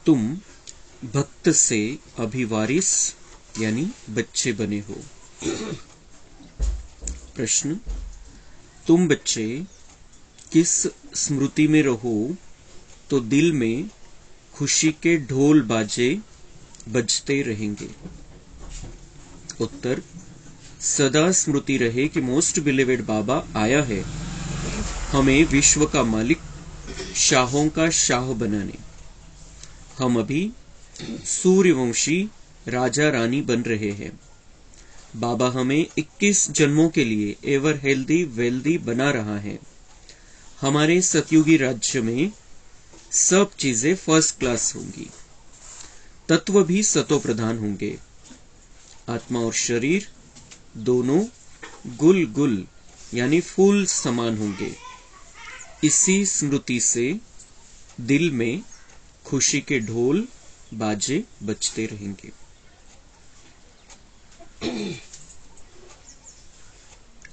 तुम भक्त से अभिवारिस यानी बच्चे बने हो। प्रश्न, तुम बच्चे किस स्मृति में रहो तो दिल में खुशी के ढोल बाजे बजते रहेंगे। उत्तर, सदा स्मृति रहे कि मोस्ट बिलीवेड बाबा आया है हमें विश्व का मालिक, शाहों का शाह बनाने। हम अभी सूर्यवंशी राजा रानी बन रहे हैं। बाबा हमें 21 जन्मों के लिए एवर हेल्दी वेल्दी बना रहा है। हमारे सतयुगी राज्य में सब चीजें फर्स्ट क्लास होंगी। तत्व भी सतो प्रधान होंगे। आत्मा और शरीर दोनों गुल गुल यानी फूल समान होंगे। इसी स्मृति से दिल में खुशी के ढोल बाजे बजते रहेंगे।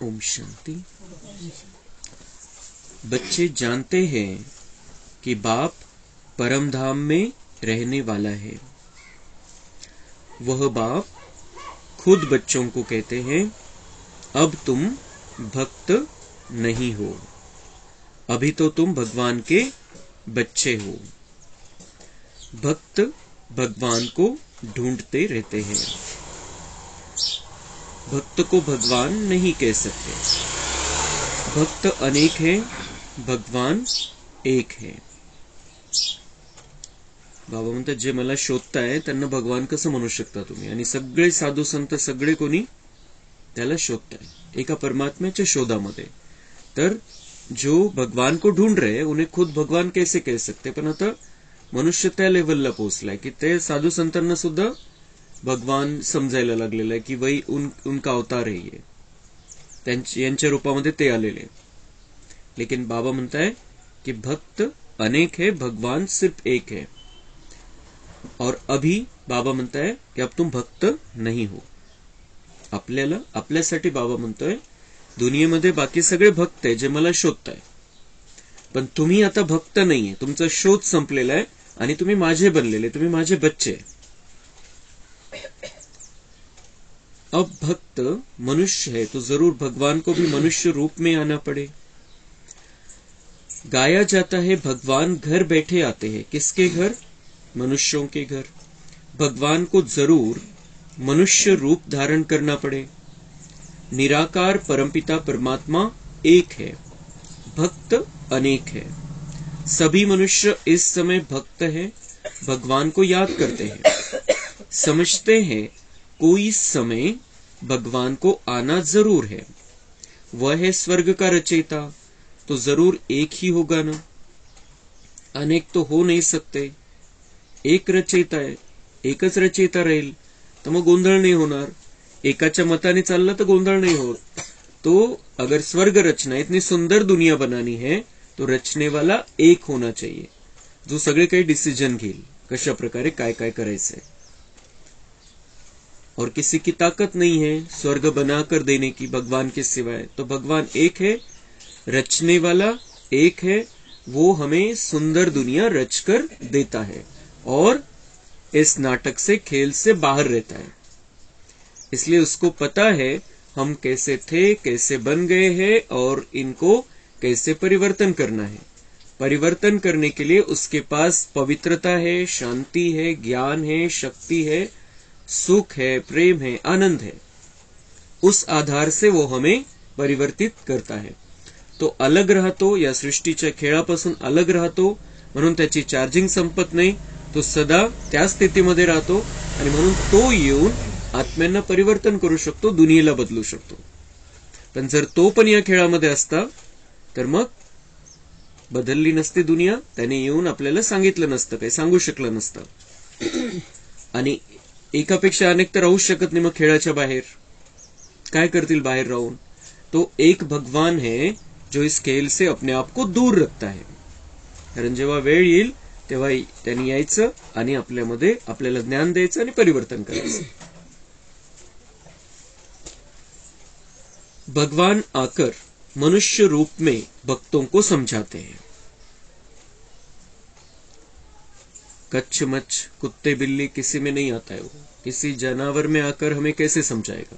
ओम शांति। बच्चे जानते हैं कि बाप परम धाम में रहने वाला है। वह बाप खुद बच्चों को कहते हैं, अब तुम भक्त नहीं हो, अभी तो तुम भगवान के बच्चे हो। भक्त भगवान को ढूंढते रहते हैं। भक्त को भगवान नहीं कह सकते। भक्त अनेक है, भगवान एक है। बाबा म्हणतात, जे मला शोधताय त्यांना भगवान कसं म्हणू शकता तुम्ही? आणि सगळे साधू संत सगळे कोणी त्याला शोधताय, एका परमात्म्याच्या शोधामध्ये। तर जो भगवान को ढूंढ रहे उन्हें खुद भगवान कैसे कह सकते? पण आता मनुष्य त्या लेवलला पोहोचलाय की ते साधू संतांना सुद्धा भगवान समजायला लागलेलं आहे की वही उनका अवतार है ये, यांच्या रूपामध्ये ते आलेले। लेकिन बाबा म्हणताय कि भक्त अनेक है, भगवान सिर्फ एक है। और अभी बाबा म्हणताय की अब तुम भक्त नहीं हो। आपल्याला आपल्यासाठी बाबा म्हणतोय, दुनियेमध्ये बाकी सगळे भक्त आहे जे मला शोधताय, पण तुम्ही आता भक्त नाहीये, तुमचा शोध संपलेला आहे आणि तुम्ही माझे बनलेले, तुम्ही माझे बच्चे। अब भक्त मनुष्य है तो जरूर भगवान को भी मनुष्य रूप में आना पड़े। गाया जाता है भगवान घर बैठे आते हैं। किसके घर? मनुष्यों के घर। भगवान को जरूर मनुष्य रूप धारण करना पड़े। निराकार परमपिता परमात्मा एक है, भक्त अनेक है। सभी मनुष्य इस समय भक्त है, भगवान को याद करते हैं, समझते हैं कोई समय भगवान को आना जरूर है। वह है स्वर्ग का रचयिता, तो जरूर एक ही होगा ना। अनेक तो हो नहीं सकते, एक रचयिता है, एकच रचयिता राहील तर मग गोंधळ नाही होणार। एकाच्या मताने चाललं तर गोंधळ नहीं हो। तो अगर स्वर्ग रचना, इतनी सुंदर दुनिया बनानी है तो रचने वाला एक होना चाहिए, जो सगळे काही डिसिजन घेईल कशा प्रकारे काय काय करायचंय। और किसी की ताकत नहीं है स्वर्ग बनाकर देने की भगवान के सिवाय। तो भगवान एक है, रचने वाला एक है, वो हमें सुंदर दुनिया रचकर देता है और इस नाटक से, खेल से बाहर रहता है। इसलिए उसको पता है हम कैसे थे, कैसे बन गए हैं और इनको कैसे परिवर्तन करना है। परिवर्तन करने के लिए उसके पास पवित्रता है, शांति है, ज्ञान है, शक्ति है, सुख है, प्रेम है, आनंद है। उस आधार से वो हमें परिवर्तित करता है। तो अलग राहतो, या सृष्टीच्या खेळापासून अलग राहतो, म्हणून त्याची चार्जिंग संपत नाही, तो सदा त्या स्थितीमध्ये राहतो आणि म्हणून तो येऊन आत्म्यांना परिवर्तन करू शकतो, दुनियेला बदलू शकतो। पण जर तो पण या खेळामध्ये असता तर मग बदलली नसती दुनिया, त्याने येऊन आपल्याला सांगितलं नसतं, काही सांगू शकलं नसतं। आणि एकापेक्षा अनेक तर राहू शकत नाही, मग खेळाच्या बाहेर काय करतील बाहेर राहून? तो एक भगवान है जो इस खेल से अपने आप को दूर रखता है। कारण जेव्हा वेळ येईल तेव्हा त्यांनी यायचं आणि आपल्यामध्ये आपल्याला ज्ञान द्यायचं आणि परिवर्तन करायचं। भगवान आकर मनुष्य रूप में भक्तों को समझाते हैं। कच्छ मच्छ कुत्ते बिल्ली किसी में नहीं आता है, वो किसी जानवर में आकर हमें कैसे समझाएगा।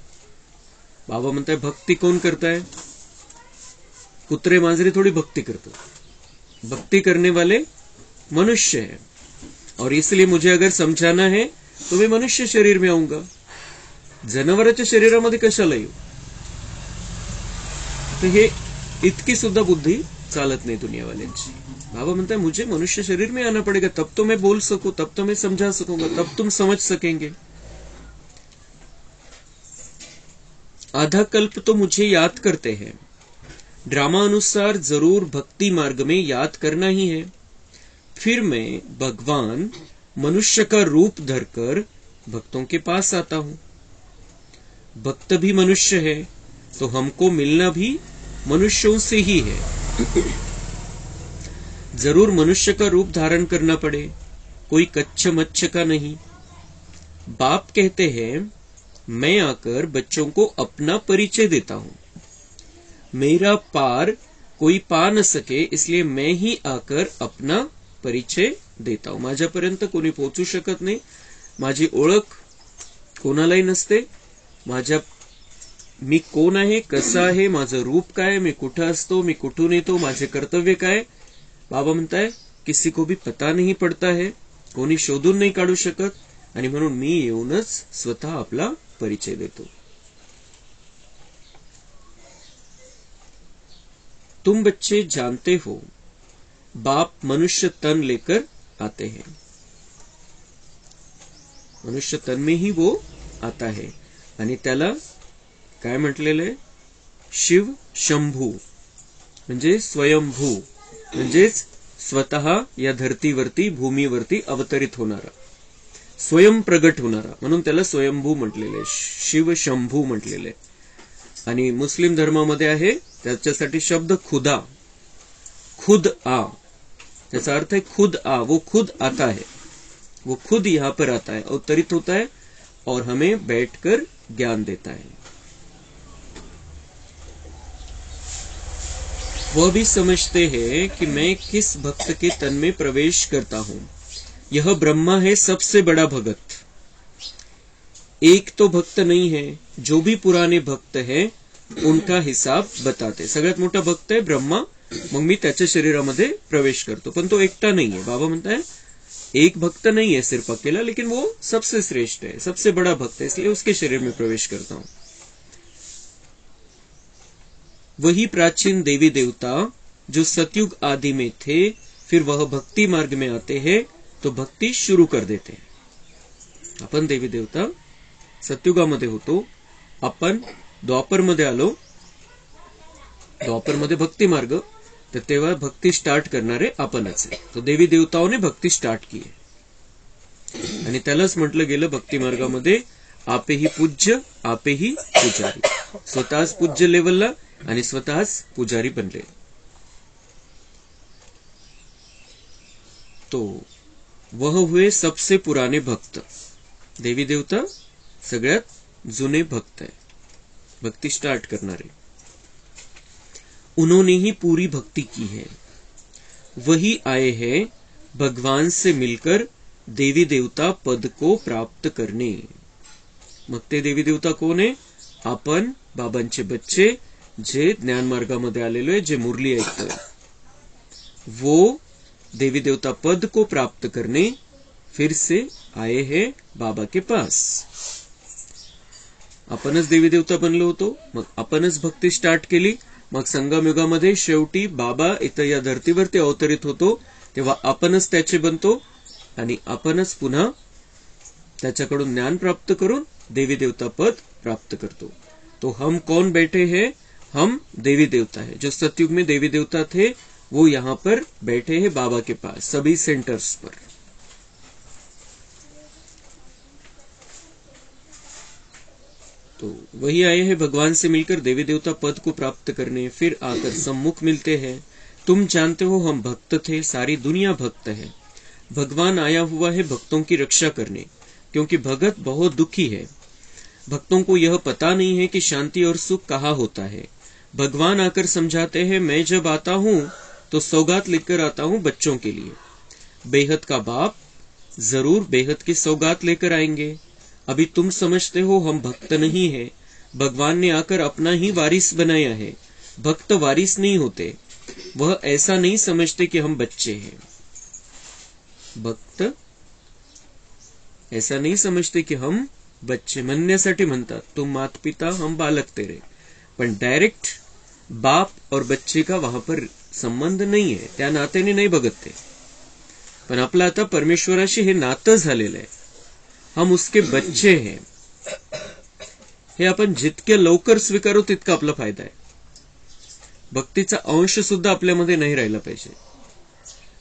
बाबा म्हणता है भक्ति कौन करता है? कुत्रे मांजरे थोड़ी भक्ति करते, भक्ति करने वाले मनुष्य है। और इसलिए मुझे अगर समझाना है तो मैं मनुष्य शरीर में आऊंगा, जनावराच्या शरीरामध्ये कशाला येऊ? तर हे इतकी सुद्धा बुद्धी चालत नहीं दुनिया वाल्यांची। बाबा म्हणता है मुझे मनुष्य शरीर में आना पड़ेगा, तब तो मैं बोल सकूं, तब तो मैं समझा सकूंगा, तब तुम समझ सकेंगे। आधा कल्प तो मुझे याद करते हैं, ड्रामा अनुसार जरूर भक्ति मार्ग में याद करना ही है। फिर मैं भगवान मनुष्य का रूप धरकर भक्तों के पास आता हूं। भक्त भी मनुष्य है तो हमको मिलना भी मनुष्यों से ही है। जरूर मनुष्य का रूप धारण करना पड़े, कोई कच्छ मच्छ का नहीं। बाप कहते हैं मैं आकर बच्चों को अपना परिचय देता हूं। मेरा पार कोई पा न सके, इसलिए मैं ही आकर अपना परिचय देता हूं। माझ्यापर्यंत कोणी पोहोचू शकत नाही, माझी ओळख कोणालाही नसते। मी कोण आहे, कसा आहे, माझं रूप काय, मी कुठं असतो, मी कुठून येतो, माझे कर्तव्य काय, बाबा म्हणताय किसी को भी पता नहीं पड़ता है, कोणी शोधून नाही काढू शकत। आणि म्हणून मी येऊनच स्वतः आपला परिचय देतो। तुम बच्चे जानते हो बाप मनुष्य तन लेकर आते हैं, मनुष्य तन में ही वो आता है। आणि त्याला काय म्हटलेलं आहे? शिव शंभू म्हणजे स्वयंभू, म्हणजेच स्वतः या धरतीवरती भूमीवरती अवतरित होणारा, स्वयं प्रगट होणारा, म्हणून त्याला स्वयंभू म्हटलेले, शिव शंभू म्हटलेले। आणि मुस्लिम धर्मामध्ये आहे त्याच्यासाठी शब्द खुदा, खुद आ, त्याचा अर्थ है खुद आ, वो खुद आता है, वो खुद यहां पर आता है, अवतरित होता है और हमें बैठकर ज्ञान देता है। वह भी समझते हैं कि मैं किस भक्त के तन में प्रवेश करता हूं। यह ब्रह्मा है सबसे बड़ा भगत, एक तो भक्त नहीं है, जो भी पुराने भक्त हैं उनका हिसाब बताते। सगळ्यात मोठा भक्त है ब्रह्मा, मग मी त्याच्या शरीरामध्ये प्रवेश करतो, पण तो एकटा नहीं है। बाबा म्हणता है एक भक्त नहीं है सिर्फ अकेला, लेकिन वो सबसे श्रेष्ठ है, सबसे बड़ा भक्त है, इसलिए उसके शरीर में प्रवेश करता हूं। वही प्राचीन देवी देवता जो सतयुग आदि में थे, फिर वह भक्ति मार्ग में आते हैं तो भक्ति शुरू कर देते हैं। आपण देवी देवता सतयुगामध्ये होतो, आपण द्वापर मध्ये आलो, द्वापर मध्ये भक्ति मार्ग, तर तेव्हा भक्ति स्टार्ट करणारे आपणच आहे। तो देवी देवताओं ने भक्ति स्टार्ट की आहे आणि त्यालाच म्हटलं गेलं भक्ति मार्गामध्ये आपे ही पूज्य आपे ही पुजारी, स्वतःच पूज्य लेवलला आणि स्वतःच पुजारी बनले। तो वह हुए सबसे पुराने भक्त, देवी देवता सगळ्यात जुने भक्त है, भक्ति स्टार्ट करणारे। उन्होंने ही पूरी भक्ति की है, वही आए हैं भगवान से मिलकर देवी देवता पद को प्राप्त करने। मग ते देवी देवता कोण आहे? आपण बाबांचे बच्चे जे ज्ञान मार्गामध्ये आलेलो आहे, जे मुरली ऐकतोय, वो देवी देवता पद को प्राप्त करने फिर से आए हैं बाबा के पास। आपणच देवी देवता बनलो होतो, मग आपणच भक्ती स्टार्ट केली, मग संगम युगामध्ये शेवटी बाबा इथं या धर्तीवरती अवतरित होतो, तेव्हा आपणच त्याचे बनतो आणि आपणच पुन्हा त्याच्याकडून ज्ञान प्राप्त करून देवी देवता पद प्राप्त करतो। तो हम कौन बैठे हैं? हम देवी देवता है। जो सतयुग में देवी देवता थे वो यहाँ पर बैठे हैं बाबा के पास, सभी सेंटर्स पर। तो वही आए हैं भगवान से मिलकर देवी देवता पद को प्राप्त करने, फिर आकर सम्मुख मिलते हैं। तुम जानते हो हम भक्त थे, सारी दुनिया भक्त है। भगवान आया हुआ है भक्तों की रक्षा करने, क्योंकि भगत बहुत दुखी है। भक्तों को यह पता नहीं है कि शांति और सुख कहाँ होता है। भगवान आकर समझाते हैं, मैं जब आता हूं तो सौगात लेकर आता हूं बच्चों के लिए। बेहद का बाप जरूर बेहद की सौगात लेकर आएंगे। अभी तुम समझते हो हम भक्त नहीं है, भगवान ने आकर अपना ही वारिस बनाया है। भक्त वारिस नहीं होते, वह ऐसा नहीं समझते कि हम बच्चे हैं। भक्त ऐसा नहीं समझते की हम बच्चे, म्हणण्यासाठी म्हणतात तुम मात पिता हम बालक तेरे, पण डायरेक्ट बाप और बच्चे का वहां पर संबंध नाही आहे, त्या नात्याने नाही बघत ते। पण आपलं आता परमेश्वराशी हे नातं झालेलं आहे, हम उसके बच्चे हैं। हे आपण जितके लवकर स्वीकारू तितका आपला फायदा आहे। भक्तीचा अंश सुद्धा आपल्यामध्ये नाही राहिला पाहिजे।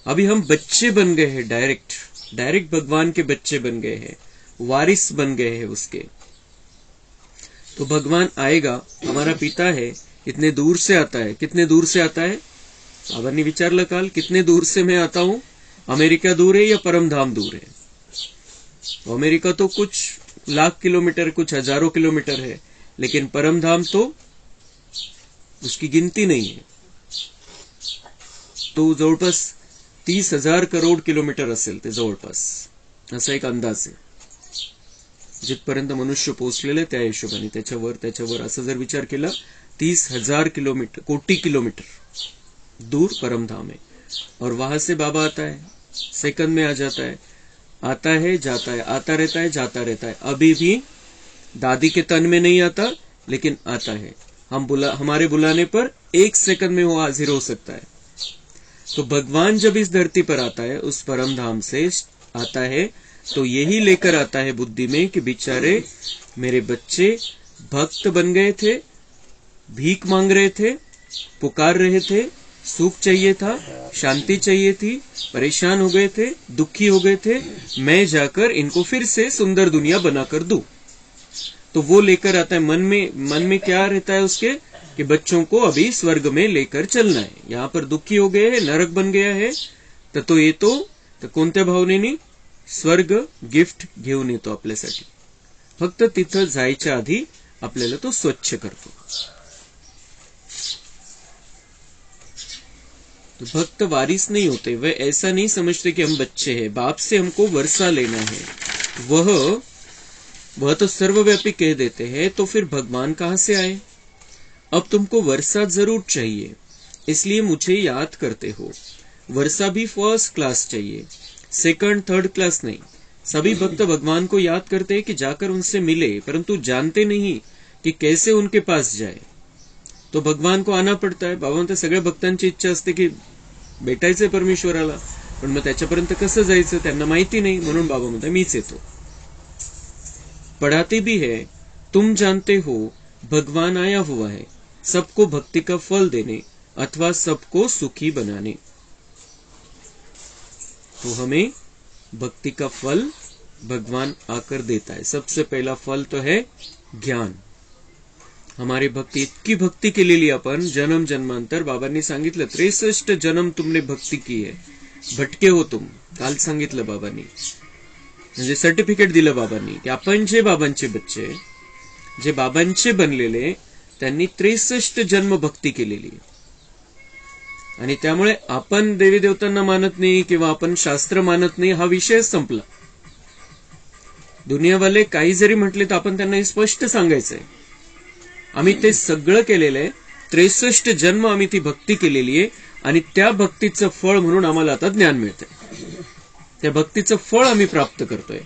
अभी हम बच्चे बन गए हैं, डायरेक्ट भगवान के बच्चे बन गए हैं, वारिस बन गए हैं उसके। तो भगवान आएगा, हमारा पिता है, इतने दूर से आता है। कितने दूर से आता है? बाबा ने विचारलं काल, कितने दूर से मैं आता हूं? अमेरिका दूर है या परमधाम दूर है? अमेरिका तो कुछ लाख किलोमीटर, कुछ हजारों किलोमीटर है, लेकिन परमधाम तो उसकी गिनती नहीं है। तो जवळपास 30,000 करोड किलोमीटर असेल ते जवळपास, असा एक अंदाज आहे जिथपर्यंत मनुष्य पोहोचलेले त्या हिशोबाने। त्याच्यावर असं जर विचार केला 30,000 किलोमीटर, कोटी किलोमीटर दूर परमधाम है। और वहां से बाबा आता है, सेकंड में आ जाता है, आता है जाता है, आता रहता है जाता रहता है। अभी भी दादी के तन में नहीं आता, लेकिन आता है। हमारे बुलाने पर 1 सेकंड में वो हाजिर हो सकता है। तो भगवान जब इस धरती पर आता है, उस परम धाम से आता है, तो यही लेकर आता है बुद्धि में कि बेचारे मेरे बच्चे भक्त बन गए थे, भीख मांग रहे थे, पुकार रहे थे, सुख चाहिए था, शांति चाहिए थी, परेशान हो गए थे, दुखी हो गए थे, मैं जाकर इनको फिर से सुंदर दुनिया बनाकर दूं। तो वो लेकर आता है। मन में क्या रहता है उसके कि बच्चों को अभी स्वर्ग में लेकर चलना है। यहाँ पर दुखी हो गए हैं, नरक बन गया है, तो येतो तर कोणत्या भावनेनी? स्वर्ग गिफ्ट घेऊन येतो आपल्यासाठी। फक्त तिथं जायच्या आधी आपल्याला तो स्वच्छ करतो। तो भक्त वारिस नहीं होते, वे ऐसा नहीं समझते कि हम बच्चे हैं, बाप से हमको वर्षा लेना है। वह तो सर्वव्यापी कह देते हैं, तो फिर भगवान कहां से आए? अब तुमको वर्षा जरूर चाहिए, इसलिए मुझे याद करते हो। वर्षा भी फर्स्ट क्लास चाहिए, सेकंड थर्ड क्लास नहीं। सभी भक्त भगवान को याद करते हैं कि जाकर उनसे मिले, परंतु जानते नहीं कि कैसे उनके पास जाए। तो भगवान को आना पडता है। बाबा म्हणतात सगळ्या भक्तांची इच्छा असते की भेटायचंय परमेश्वराला, पण मग त्याच्यापर्यंत कसं जायचं त्यांना माहिती नाही, म्हणून बाबा म्हणतात मीच येतो। पढ़ाते भी है, तुम जानते हो भगवान आया हुआ है सबको भक्ति का फल देने अथवा सबको सुखी बनाने। तो हमें भक्ति का फल भगवान आकर देता है। सबसे पहला फल तो है ज्ञान। हमारी भक्ति, इतकी भक्ती केलेली आपण जन्म जन्मांतर, बाबांनी सांगितलं 63 जन्म तुमने भक्ती की है, भटके हो तुम। काल सांगितलं बाबांनी, म्हणजे सर्टिफिकेट दिलं बाबांनी की आपण जे बाबांचे बच्चे, जे बाबांचे बनलेले, त्यांनी 63 जन्म भक्ती केलेली। आणि त्यामुळे आपण देवी देवतांना मानत नाही किंवा आपण शास्त्र मानत नाही, हा विषय संपला। दुनियावाले काही जरी म्हटले तर आपण त्यांना हे स्पष्ट सांगायचंय, आम्ही ते सगळं केलेलं आहे, 63 जन्म आम्ही ती भक्ती केलेली आहे, आणि त्या भक्तीचं फळ म्हणून आम्हाला आता ज्ञान मिळतंय। त्या भक्तीचं फळ आम्ही प्राप्त करतोय।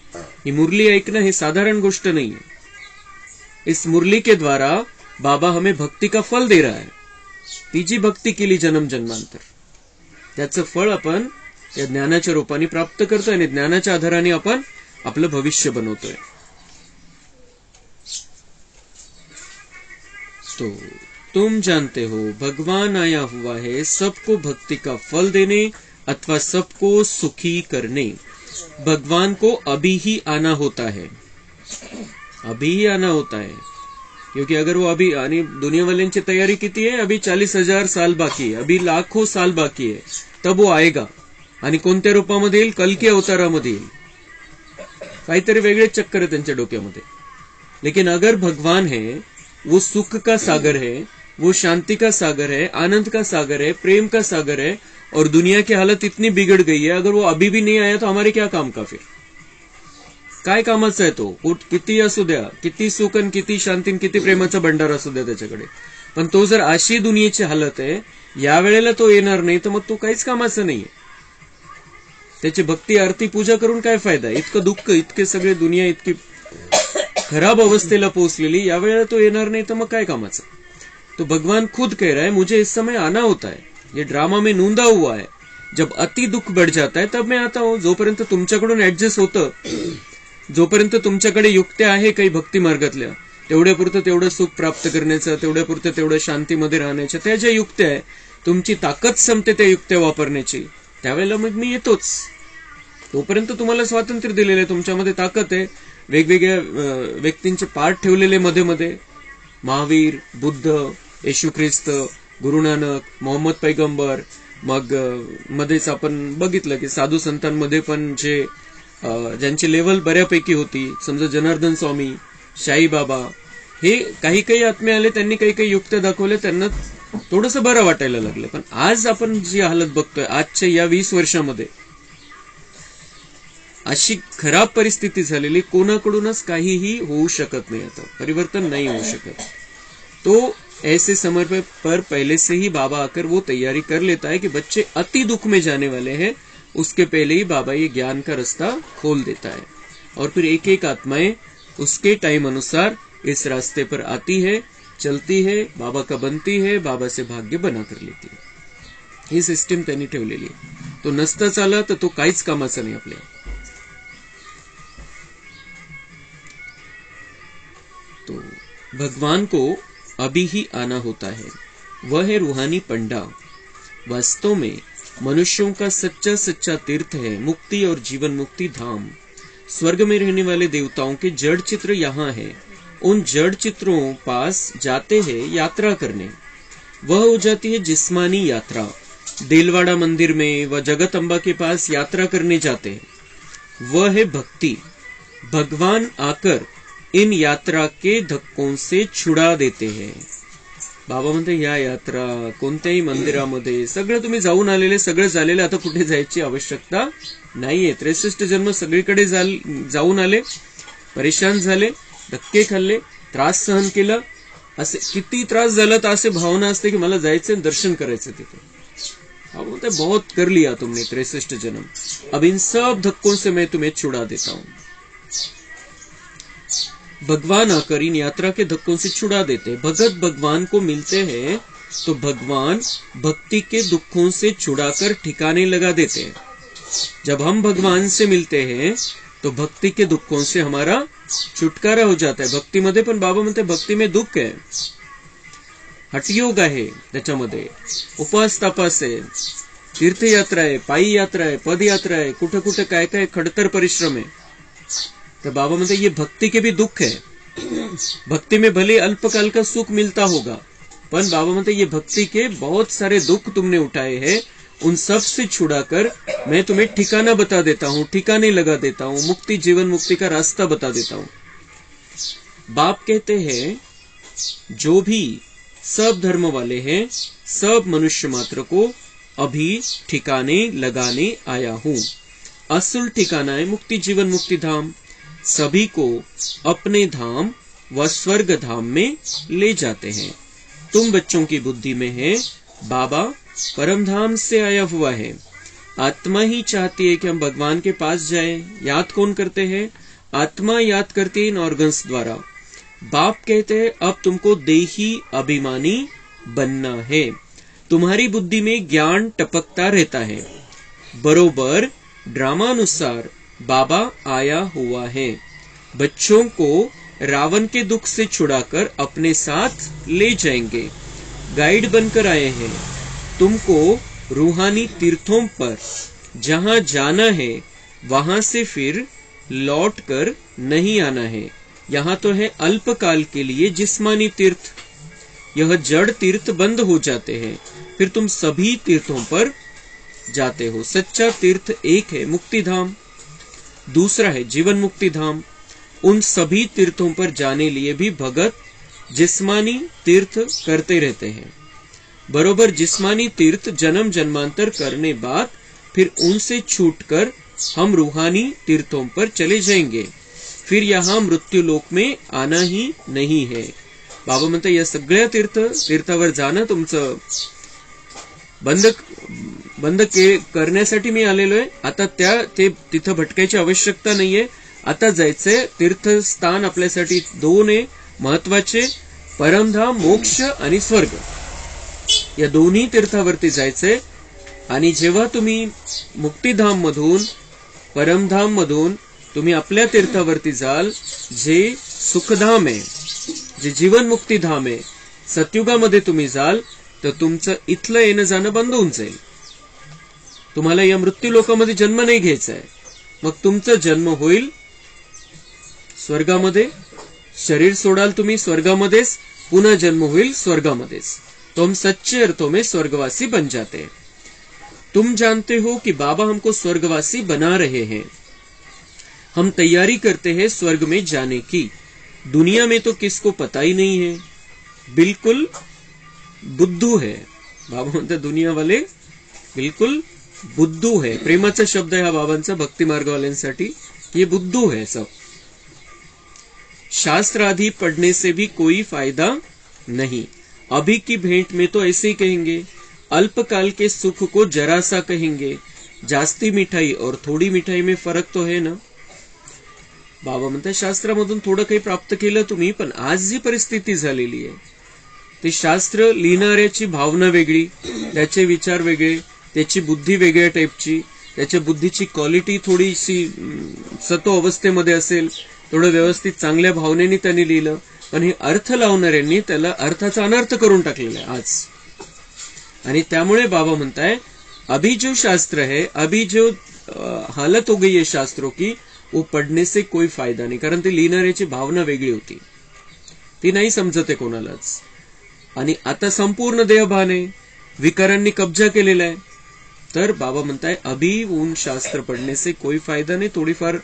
ही मुरली ऐकणं हे साधारण गोष्ट नहीं है। इस मुरली के द्वारा बाबा हमें भक्ति का फल दे रहा है। ती जी भक्ती केली जन्म जन्मांतर, त्याचं फळ आपण या ज्ञानाच्या रूपाने प्राप्त करतोय, आणि ज्ञानाच्या आधाराने आपण आपलं भविष्य बनवतोय। तो तुम जानते हो भगवान आया हुआ है सबको भक्ति का फल देने अथवा सबको सुखी करने। भगवान को अभी ही आना होता है, अभी ही आना होता है, क्योंकि अगर वो अभी, आणि दुनिया वाल्यांची तयारी किती है? अभी 40,000 साल बाकी है, अभी लाखों साल बाकी है, तब वो आएगा। आणि कोणत्या रूपामध्ये येईल? कल्की अवतारामध्ये येईल। काहीतरी वेगळे चक्कर आहे त्यांच्या डोक्यामध्ये। लेकिन अगर भगवान है, वो सुख का सागर है, वो शांति का सागर है, आनंद का सागर है, प्रेम का सागर है, और दुनिया की हालत इतनी बिगड़ गई है, अगर वो अभी भी नहीं आया तो हमारे क्या काम का फिर? काय कामाचा आहे तो, किती असू द्या, किती सुख आणि किती शांती, किती प्रेमाचा भंडार असू द्या त्याच्याकडे, पण तो जर अशी दुनियेची हालत आहे, या वेळेला तो येणार नाही, तर मग तो काहीच कामाचा नाहीये. त्याची भक्ती आरती पूजा करून काय फायदा? इतकं दुःख, इतके सगळे दुनिया इतकी खराब अवस्थेला पोहोचलेली, या वेळेला तो येणार नाही तर मग काय कामाचा? तो भगवान खुद कह रहा है मुझे इस समय आना होता है, ये ड्रामा में नूंदा हुआ है, जब अति दुख बढ़ जाता है तब मैं आता हूं. जोपर्यंत तुमच्याकडून ऍडजस्ट होतं, जोपर्यंत तुमच्याकडे युक्त्या आहे काही भक्ती मार्गातल्या, तेवढ्यापुरतं तेवढं सुख प्राप्त करण्याचं, तेवढ्यापुरतं तेवढं शांतीमध्ये राहण्याच्या, त्या ज्या युक्त्या आहे, तुमची ताकद संपते त्या युक्त्या वापरण्याची, त्यावेळेला मग मी येतोच. तोपर्यंत तुम्हाला स्वातंत्र्य दिलेलं आहे, तुमच्यामध्ये ताकद आहे. वेगवेगळ्या व्यक्तींचे पाठ ठेवलेले मध्ये मध्ये, महावीर, बुद्ध, येशू ख्रिस्त, गुरु नानक, मोहम्मद पैगंबर. मग मध्येच आपण बघितलं की साधू संतांमध्ये पण ज्यांची लेवल बऱ्यापैकी होती, समजा जनार्दन स्वामी, शाई बाबा, हे काही काही आत्मे आले, त्यांनी काही काही युक्त्या दाखवल्या, त्यांना थोडंसं बरं वाटायला लागलं. पण आज आपण जी हालत बघतोय आजच्या या 20 वर्षामध्ये, अशी खराब परिस्थिती झालेली, कोणाकडूनच काहीही होऊ शकत नाही, आता परिवर्तन नहीं हो शकत. तो ऐसे समय पर पहले से ही बाबा आकर वो तैयारी कर लेता है कि बच्चे अति दुख में जाने वाले हैं, उसके पहले ही बाबा ये ज्ञान का रास्ता खोल देता है, और फिर एक एक आत्माएं उसके टाइम अनुसार इस रास्ते पर आती है, चलती है, बाबा का बनती है, बाबा से भाग्य बना कर लेती है. ही सिस्टम त्यांनी ठेवलेली आहे. तो नसता चाला तर तो काहीच कामाचा नाही आपल्या. तो भगवान को अभी ही आना होता है, वह है रूहानी पंडा. वास्तव में मनुष्यों का सच्चा सच्चा तीर्थ है मुक्ति और जीवन मुक्ति धाम. स्वर्ग में रहने वाले देवताओं के जड़ चित्र यहाँ है. उन जड़ चित्रों पास जाते हैं यात्रा करने, वह हो जाती है जिस्मानी यात्रा. देलवाड़ा मंदिर में व जगत अम्बा के पास यात्रा करने जाते हैं, वह है भक्ति. भगवान आकर इन यात्रा के धक्कों से छुड़ा देते हैं. बाबा म्हणते या यात्रा कोणत्याही मंदिरामध्ये सगळं तुम्ही जाऊन आलेले, सगळं झालेलं, आता कुठे जायची आवश्यकता नाहीये. 63 जन्म सगळीकडे जाऊन आले, परेशान झाले, धक्के खाल्ले, त्रास सहन केला, असे किती त्रास झाला तर असे भावना असते की मला जायचं दर्शन करायचं तिथे. बाबा म्हणते बहुत कर लिया तुमने 63 जन्म, अब इन सब धक्कों से मैं तुम्हें छुड़ा देता हूं. भगवान आकर इन यात्रा के धक्कों से छुड़ा देते. भगत भगवान को मिलते हैं तो भगवान भक्ति के दुखों से छुड़ाकर ठिकाने लगा देते हैं. जब हम भगवान से मिलते हैं तो भक्ति के दुखों से हमारा छुटकारा हो जाता है. भक्तीमध्ये पण बाबा म्हणते भक्ती में दुःख आहे, हठयोग आहे, त्याच्यामध्ये उपवास तापास आहे, तीर्थयात्रा आहे, पायी यात्रा आहे, पदयात्रा आहे, कुठे कुठे काय काय खडतर परिश्रम आहे. तो बाबा म्हणते ये भक्ति के भी दुख है. भक्ति में भले अल्पकाल का सुख मिलता होगा, पर बाबा म्हणते ये भक्ति के बहुत सारे दुख तुमने उठाए हैं, उन सब से छुड़ाकर मैं तुम्हें ठिकाना बता देता हूँ, ठिकाने लगा देता हूँ, मुक्ति जीवन मुक्ति का रास्ता बता देता हूँ. बाप कहते हैं जो भी सब धर्म वाले हैं, सब मनुष्य मात्र को अभी ठिकाने लगाने आया हूँ. असल ठिकाना है मुक्ति जीवन मुक्ति धाम. सभी को अपने धाम व स्वर्ग धाम में ले जाते हैं. तुम बच्चों की बुद्धि में है बाबा परम धाम से आया हुआ है. आत्मा ही चाहती है कि हम भगवान के पास जाएं. याद कौन करते हैं? आत्मा याद करती है इन ऑर्गन्स द्वारा. बाप कहते हैं अब तुमको देही अभिमानी बनना है. तुम्हारी बुद्धि में ज्ञान टपकता रहता है. बरोबर ड्रामानुसार बाबा आया हुआ है. बच्चों को रावण के दुख से छुड़ाकर अपने साथ ले जाएंगे. गाइड बनकर आए हैं. तुमको रूहानी तीर्थों पर जहां जाना है वहां से फिर लौट कर नहीं आना है. यहाँ तो है अल्पकाल के लिए जिस्मानी तीर्थ. यह जड़ तीर्थ बंद हो जाते हैं, फिर तुम सभी तीर्थों पर जाते हो. सच्चा तीर्थ एक है मुक्ति धाम, दूसरा है जीवन मुक्ति धाम. उन सभी तीर्थों पर जाने लिए भी भगत जिस्मानी तीर्थ करते रहते हैं. बरोबर जिस्मानी तीर्थ जन्म जन्मांतर करने बाद फिर उनसे छूटकर हम रूहानी तीर्थों पर चले जाएंगे. फिर यहाँ मृत्यू लोक में आना ही नहीं है. बाबा म्हणतात या सगळ्या तीर्थावर जाणं तुमचं बंद करण्यासाठी मी आलेलो आहे. आता तिथं भटकायची आवश्यकता नाहीये. आता जायचंय तीर्थस्थान आपल्यासाठी दोन आहे महत्वाचे, परमधाम मोक्ष आणि स्वर्ग. या दोन्ही तीर्थावरती जायचंय. आणि जेव्हा तुम्ही मुक्तिधाम मधून परमधाम मधून तुम्ही आपल्या तीर्थावरती जाल, जे सुखधाम आहे, जे जीवन मुक्तिधाम आहे, सतयुगामध्ये तुम्ही जाल तर तुमचं इथलं येणं जाणं बंद होऊन जाईल. तुम्हाला या मृत्यू लोकामध्ये जन्म नाही घ्यायचा आहे. मग तुमचा जन्म होईल स्वर्गामध्ये. शरीर सोडाल तुम्ही स्वर्गामध्येच, पुन्हा जन्म होईल स्वर्गामध्येच. तो हम सच्चे अर्थों में स्वर्गवासी बन जाते हैं. तुम जानते हो कि बाबा हमको स्वर्गवासी बना रहे हैं. हम तैयारी करते हैं स्वर्ग में जाने की. दुनिया में तो किसको पता ही नहीं है, बिल्कुल बुद्धू है. बाबा म्हणतात दुनिया वाले बिल्कुल बुद्धू है. प्रेमाचा शब्द आहे हा बाबांचा भक्ती मार्गवाल्यांसाठी. ये बुद्धू है सब. शास्त्र आदि पढ़ने से भी कोई फायदा नहीं. अभी की भेंट में तो ऐसे ही कहेंगे. अल्पकाल के सुख को जरा सा कहेंगे. जास्ती मिठाई और थोडी मिठाई में फरक तो है ना. बाबा म्हणतात शास्त्रामधून थोडं काही प्राप्त केलं तुम्ही, पण आज जी परिस्थिती झालेली आहे ते शास्त्र लिहिणाऱ्याची भावना वेगळी, त्याचे विचार वेगळे, त्याची बुद्धी वेगळ्या टाईपची, त्याच्या बुद्धीची क्वालिटी थोडीशी सतो अवस्थेमध्ये असेल, थोडं व्यवस्थित चांगल्या भावनेने त्यांनी लिहिलं. पण हे अर्थ लावणाऱ्यांनी त्याला अर्थाचा अनर्थ करून टाकलेला आहे आज. आणि त्यामुळे बाबा म्हणताय अभी जो शास्त्र है, अभी जो हालत हो गई है शास्त्रों की, वो पढ़ने से कोई फायदा नहीं. कारण ते लिहिणाऱ्याची भावना वेगळी होती, ती नाही समजत आहे कोणालाच. आणि आता संपूर्ण देहभान आहे, विकारांनी कब्जा केलेला आहे. तर बाबा म्हणताय अभी उन शास्त्र पढ़ने से कोई फायदा नाही. थोडीफार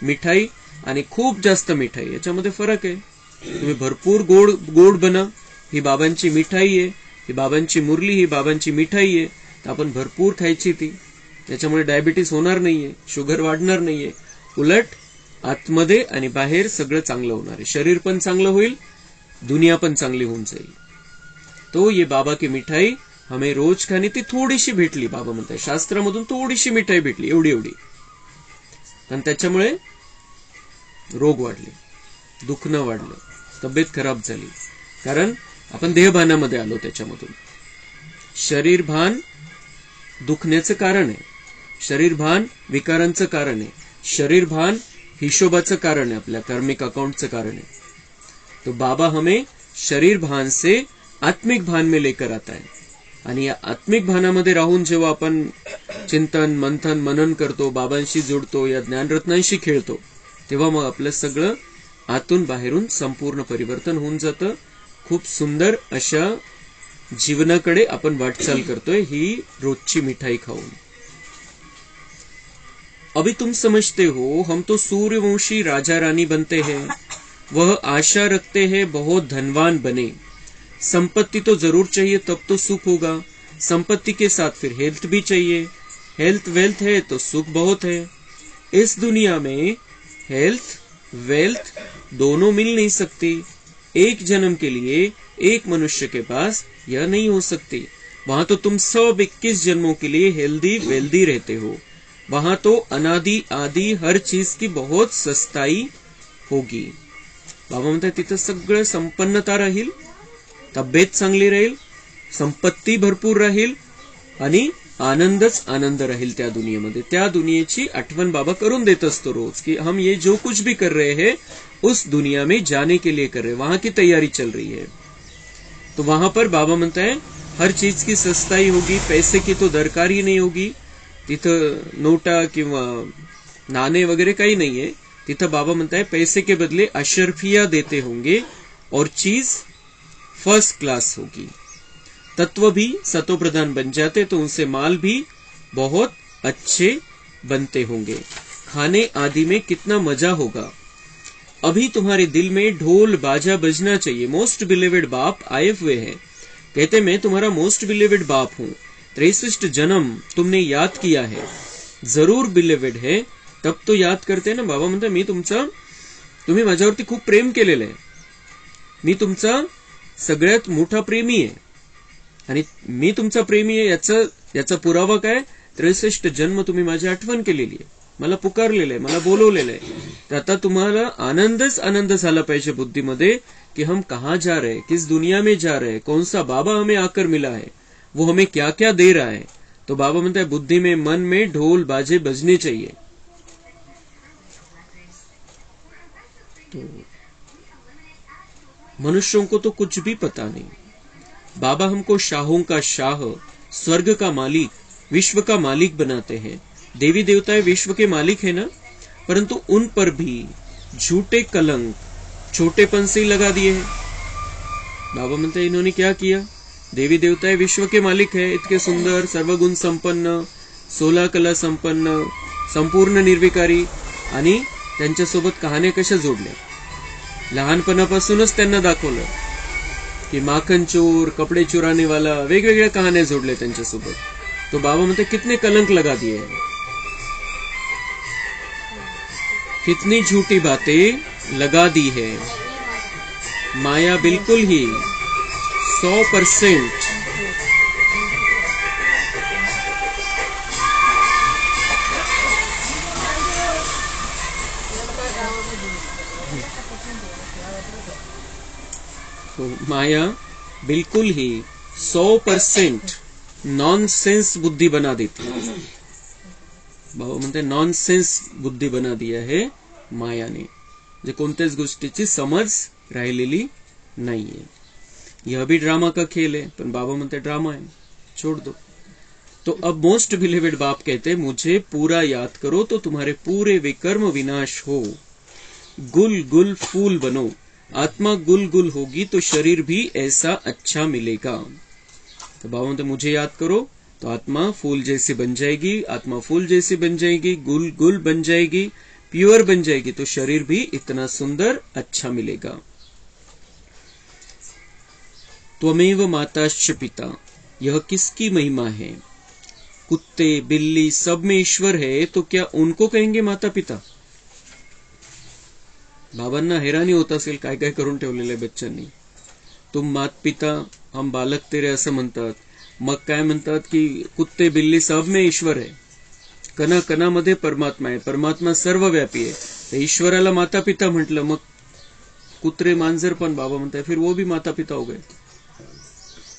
मिठाई आणि खूप जास्त मिठाई याच्यामध्ये फरक आहे. तुम्ही भरपूर गोड बना, ही बाबांची मिठाई आहे, ही बाबांची मुरली, ही बाबांची मिठाई आहे. तर आपण भरपूर खायची ती. त्याच्यामुळे डायबिटीस होणार नाहीये, शुगर वाढणार नाहीये. उलट आतमध्ये आणि बाहेर सगळं चांगलं होणार आहे. शरीर पण चांगलं होईल, दुनिया पण चांगली होऊन जाईल. तो ये बाबा की मिठाई हमें रोज खानी. ती थोडीशी भेटली. बाबा म्हणतात शास्त्रामधून थोडीशी मिठाई भेटली, एवढी. आणि त्याच्यामुळे रोग वाढले, दुखणं वाढलं, तब्येत खराब झाली. कारण आपण देहभानामध्ये आलो. त्याच्यामधून शरीर भान दुखण्याचं कारण आहे, शरीर भान विकारांचं कारण आहे, शरीर भान हिशोबाचं कारण आहे, आपल्या कर्मिक अकाउंटचं कारण आहे. तो बाबा हमें शरीर भान से आत्मिक भान में लेकर आता है. आणि या आत्मिक भानामध्ये राहून जेव्हा आपण चिंतन मंथन मनन करतो, बाबांशी जोडतो, या ज्ञानरत्नांशी खेळतो, तेव्हा मग आपलं सगळं आतून बाहेरून संपूर्ण परिवर्तन होऊन जातं. खूप सुंदर अशा जीवनाकडे आपण वाटचाल करतोय ही रोजची मिठाई खाऊन. अभी तुम समझते हो हम तो सूर्यवंशी राजा रानी बनते हैं. वह आशा रखते हैं बहुत धनवान बने. संपत्ति तो जरूर चाहिए तब तो सुख होगा. संपत्ति के साथ फिर हेल्थ भी चाहिए. हेल्थ वेल्थ है तो सुख बहुत है. इस दुनिया में हेल्थ वेल्थ दोनों मिल नहीं सकती. एक जन्म के लिए एक मनुष्य के पास यह नहीं हो सकती. वहां तो तुम सब 21 जन्मों के लिए हेल्दी वेल्दी रहते हो. वहां तो अनादि आदि हर चीज की बहुत सस्ताई होगी. बाबा म्हणतात तिथं सगळं संपन्नता राहील, तब्येत चांगली राहील, संपत्ती भरपूर राहील आणि आनंदच आनंद राहील त्या दुनियेमध्ये. त्या दुनियेची आठवण बाबा करून देत असतो रोज की हम ये जो कुछ भी कर रहे हैं उस दुनिया में जाने के लिए कर रहे हैं. वहां की तैयारी चल रही है. तो वहां पर बाबा म्हणता है हर चीज की सस्ताई होगी, पैसे की तो दरकार ही नहीं होगी. तिथं नोटा किंवा नाणे वगैरे काही नाहीये. तिथं बाबा म्हणताय पैसे के बदले अशर्फिया देते होंगे और चीज फर्स्ट क्लास होगी. तत्व भी सतो प्रधान बन जाते तो उनसे माल भी बहुत अच्छे बनते होंगे. खाने आदि में कितना मजा होगा. अभी तुम्हारे दिल में ढोल बाजा बजना चाहिए. मोस्ट बिलीवेड बाप आए हुए हैं. कहते मैं तुम्हारा मोस्ट बिलीवेड बाप हूं. 63 जन्म तुमने याद किया है. जरूर बिलीवेड है तब तो याद करते ना. बाबा म्हणतात मी तुमचा तुम्ही माझ्यावरती खूप प्रेम केलेलं आहे, मी तुमचा सगळ्यात मोठा प्रेमी आहे, आणि मी तुमचा प्रेमी आहे याचा पुरावा काय? 63 जन्म तुम्ही माझी आठवण केलेली आहे, मला पुकारलेलं आहे, मला बोलवलेलं आहे. तर आता तुम्हाला आनंदच आनंद झाला पाहिजे बुद्धीमध्ये कि हम कहाँ जा रहे हैं, किस दुनिया में जा रहे हैं, कौन सा बाबा हमें आकर मिला है, वो हमें क्या क्या दे रहा है. तो बाबा म्हणता है बुद्धि में, मन में ढोल बाजे बजने चाहिए. तो मनुष्यों को तो कुछ भी पता नहीं. बाबा हमको शाहों का शाह, स्वर्ग का मालिक, विश्व का मालिक बनाते हैं. देवी देवताएं विश्व के मालिक है ना, परंतु उन पर भी झूठे कलंक छोटेपन से ही लगा दिए हैं. बाबा म्हणते हैं इन्होंने क्या किया? देवी देवताएं विश्व के मालिक है, इतके सुंदर, सर्वगुण संपन्न, 16 कला संपन्न, संपूर्ण निर्विकारी, आणि त्यांच्यासोबत कहाण्या कशा जोडल्या? लहानपणापासूनच त्यांना दाखवलं की माखन चोर, कपडे चुराने वाला, वेगवेगळ्या कहाण्या जोडल्या त्यांच्यासोबत. तो बाबा म्हणते कितने कलंक लगा दिए हैं, कितनी झूठी बातें लगा दी है. माया बिल्कुल ही 100% तो माया बिल्कुल ही 100% नॉनसेंस बुद्धि बना देती है. बाबा म्हणते नॉनसेन्स बुद्धी बना दिया है मायाने, जे कोणत्याच गोष्टीची समज राहिलेली नाहीये. यह भी ड्रामा का खेल है, पण बाबा म्हणते ड्रामा है, छोड़ दो. तो अब मोस्ट बिलीवेड बाप कहते मुझे पूरा याद करो तो तुम्हारे पूरे विकर्म विनाश हो. गुल गुल फूल बनो, आत्मा गुल गुल होगी तो शरीर भी ऐसा अच्छा मिलेगा. तो बाबा म्हणते मुझे याद करो तो आत्मा फूल जैसी बन जाएगी, आत्मा फूल जैसी बन जाएगी, गुल गुल बन जाएगी, प्योर बन जाएगी, तो शरीर भी इतना सुंदर अच्छा मिलेगा. त्वमेव माताश्च पिता, यह किसकी महिमा है? कुत्ते बिल्ली सब में ईश्वर है, तो क्या उनको कहेंगे माता पिता? बाबांना हैराणी होत असेल काय काय करून ठेवलेलं आहे बच्चांनी. तुम मात पिता हम बालक तेरे असं म्हणतात. मग काय म्हणतात की कुत्ते बिल्ली सब में ईश्वर आहे, कणा कणामध्ये परमात्मा आहे, परमात्मा सर्वव्यापी आहे, तर ईश्वराला माता पिता म्हटलं, मग कुत्रे मांजर पण बाबा म्हणतात फिर वो भी माता पिता हो गए.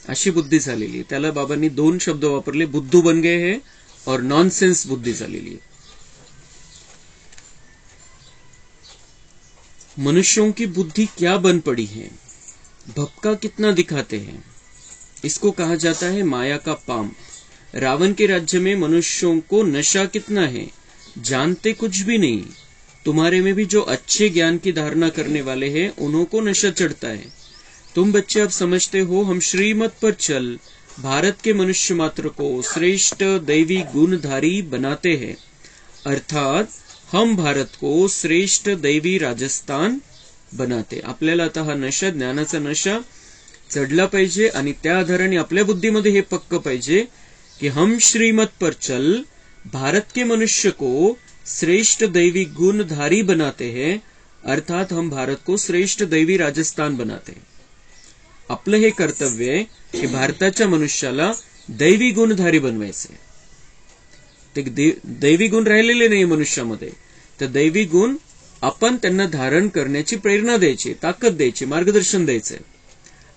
अशी बुद्धी झालेली. त्याला बाबांनी 2 शब्द वापरले, बुद्धू बन गए है और नॉनसेन्स बुद्धी झालेली. मनुष्यों की बुद्धि क्या बन पड़ी है, भपका कितना दिखाते हैं. इसको कहा जाता है माया का पाम. रावण के राज्य में मनुष्यों को नशा कितना है, जानते कुछ भी नहीं. तुम्हारे में भी जो अच्छे ज्ञान की धारणा करने वाले हैं उन्हों को नशा चढ़ता है. तुम बच्चे अब समझते हो हम श्रीमत पर चल भारत के मनुष्य मात्र को श्रेष्ठ दैवी गुणधारी बनाते हैं, अर्थात हम भारत को श्रेष्ठ दैवी राजस्थान बनाते. आपल्याला आता हा नशा, ज्ञानाचा नशा चढला पाहिजे आणि त्या आधाराने आपल्या बुद्धीमध्ये हे पक्क पाहिजे कि हम श्रीमत पर चल भारत के मनुष्य को श्रेष्ठ दैवी गुणधारी बनाते हैं, अर्थात हम भारत को श्रेष्ठ दैवी राजस्थान बनाते हैं. आपलं हे कर्तव्य आहे की भारताच्या मनुष्याला दैवी गुणधारी बनवायचे. ते दैवी गुण राहिलेले नाही मनुष्यामध्ये, तर दैवी गुण आपण त्यांना धारण करण्याची प्रेरणा द्यायची, ताकद द्यायची, मार्गदर्शन द्यायचंय,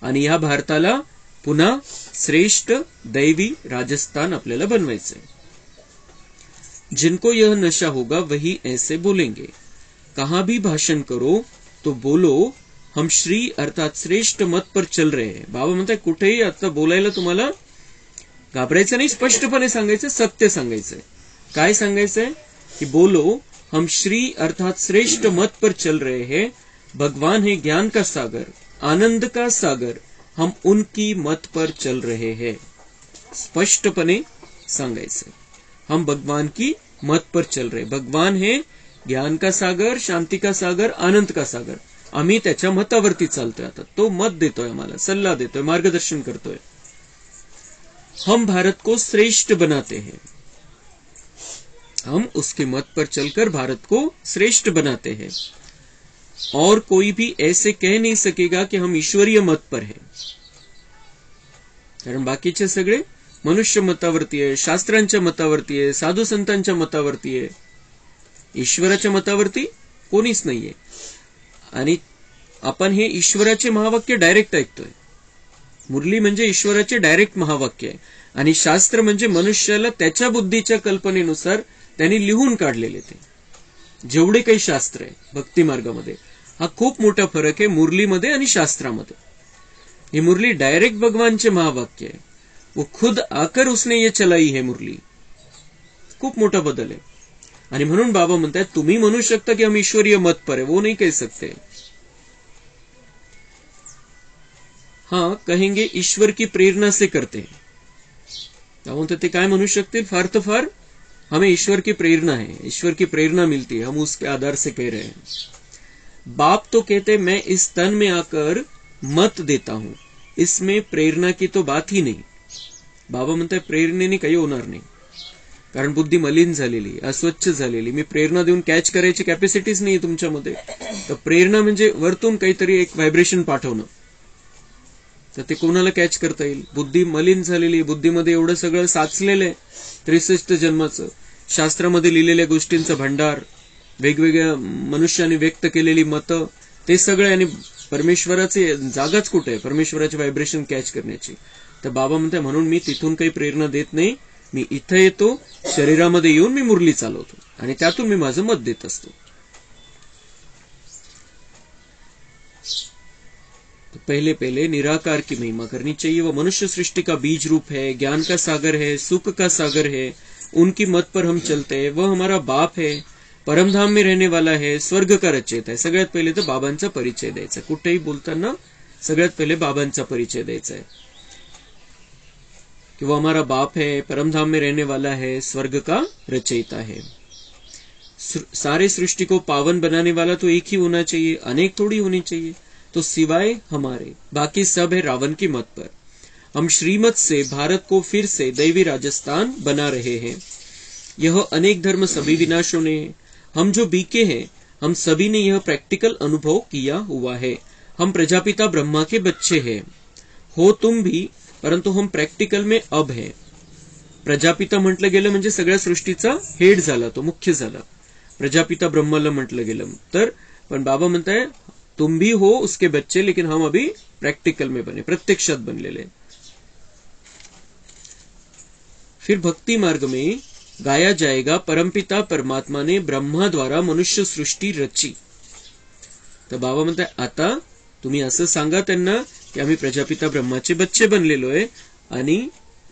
आणि या भारताला पुन्हा श्रेष्ठ दैवी राजस्थान आपल्याला बनवायचंय. जिनको यह नशा होगा वही ऐसे बोलेंगे. कहां भी भाषण करो तो बोलो हम श्री अर्थात श्रेष्ठ मत पर चल रहे हैं. बाबा म्हणतात कुठेही आता बोलायला तुम्हाला घाबरायचं नाही, स्पष्टपणे सांगायचं, सत्य सांगायचंय. काय सांगायचंय की बोलो हम श्री अर्थात श्रेष्ठ मत पर चल रहे हैं. भगवान है ज्ञान का सागर, आनंद का सागर, हम उनकी मत पर चल रहे हैं. स्पष्टपणे सांगायचं, हम भगवान की मत पर चल रहे. भगवान है ज्ञान का सागर, शांती का सागर, आनंद का सागर. आम्ही त्याच्या मतावरती चालतोय. आता तो मत देतोय, आम्हाला सल्ला देतोय, मार्गदर्शन करतोय. हम भारत को श्रेष्ठ बनाते हैं, हम उसके मत पर चलकर भारत को श्रेष्ठ बनाते हैं. और कोई भी ऐसे कह नाही सकेगा की हम ईश्वरीय मत पर है, कारण बाकीचे सगळे मनुष्य मतावरती आहे, शास्त्रांच्या मतावरती आहे, साधू संतांच्या मतावरती आहे. ईश्वराच्या मतावरती कोणीच नाहीये. आणि आपण हे ईश्वराचे महावाक्य डायरेक्ट ऐकतोय. मुरली म्हणजे ईश्वराचे डायरेक्ट महावाक्य आहे, आणि शास्त्र म्हणजे मनुष्याला त्याच्या बुद्धीच्या कल्पनेनुसार त्यांनी लिहून काढलेले ते जेवढे काही शास्त्र आहे भक्ती मार्गामध्ये. हा खूप मोठा फरक आहे मुरलीमध्ये आणि शास्त्रामध्ये. ही मुरली डायरेक्ट भगवानचे महावाक्य आहे. वो खुद आकर उसने ये चलाई है मुरली. खूप मोठा बदल आहे. आणि म्हणून बाबा म्हणतात तुम्ही म्हणू शकता की हम ईश्वरीय मत पर है, वो नहीं कह सकते. हाँ कहेंगे ईश्वर की प्रेरणा से करते हैं. म्हणतात ते काय म्हणू शकतील, फार तर फार हमें ईश्वर की प्रेरणा है, ईश्वर की प्रेरणा मिलती है, हम उसके आधार से कह रहे हैं. बाप तो कहते मैं इस तन में आकर मत देता हूं, इसमें प्रेरणा की तो बात ही नहीं. बाबा म्हणतात प्रेरणेने काही होणार नाही, कारण बुद्धी मलिन झालेली, अस्वच्छ झालेली. मी प्रेरणा देऊन कॅच करायची कॅपॅसिटीच नाही तुमच्यामध्ये. तर प्रेरणा म्हणजे वरतून काहीतरी एक व्हायब्रेशन पाठवणं, तर ते कोणाला कॅच करता येईल. बुद्धी मलिन झालेली, बुद्धीमध्ये एवढं सगळं साचलेलं आहे 63 जन्माचं, शास्त्रामध्ये लिहिलेल्या गोष्टींचा भंडार, वेगवेगळ्या मनुष्याने व्यक्त केलेली मतं, ते सगळे. आणि परमेश्वराचे जागाच कुठे आहे परमेश्वराचे व्हायब्रेशन कॅच करण्याची. तर बाबा म्हणते म्हणून मी तिथून काही प्रेरणा देत नाही, मी इथं येतो, शरीरामध्ये येऊन मी मुरली चालवतो आणि त्यातून मी माझं मत देत असतो. तो पहले निराकार की महिमा करनी चाहिए. वो मनुष्य सृष्टि का बीज रूप है, ज्ञान का सागर है, सुख का सागर है, उनकी मत पर हम चलते हैं. वह हमारा बाप है, परमधाम में रहने वाला है, स्वर्ग का रचयिता है. सगळ्यात पहिले तर बाबांचा परिचय द्यायचा. कुठेही बोलताना सगळ्यात पहिले बाबांचा परिचय द्यायचा आहे कि वो हमारा बाप है, परमधाम में रहने वाला है, स्वर्ग का रचयिता है. सारे सृष्टि को पावन बनाने वाला तो एक ही होना चाहिए, अनेक थोड़ी होनी चाहिए. तो सिवाय हमारे बाकी सब है रावण की मत पर. हम श्रीमत से भारत को फिर से दैवी राजस्थान बना रहे हैं. यह अनेक धर्म सभी विनाशों ने है. हम जो बीके हैं हम सभी ने यह प्रैक्टिकल अनुभव किया हुआ है. हम प्रजापिता ब्रह्मा के बच्चे हैं. हो तुम भी, परंतु हम प्रॅक्टिकल में अब है. प्रजापिता म्हटलं गेलं म्हणजे सगळ्या सृष्टीचा हेड झाला, तो मुख्य झाला. प्रजापिता ब्रह्माला म्हटलं गेलं तर, पण बाबा म्हणताय तुम भी हो उसके बच्चे, लेकिन हम अभी प्रैक्टिकल में बने, प्रत्यक्षात बनलेले. फिर भक्ति मार्ग में गाया जाएगा परमपिता परमात्मा ने ब्रह्मा द्वारा मनुष्य सृष्टी रची. तर बाबा म्हणताय आता तुम्ही असं सांगा त्यांना की आम्ही प्रजापिता ब्रह्माचे बच्चे बनलेलो आहे आणि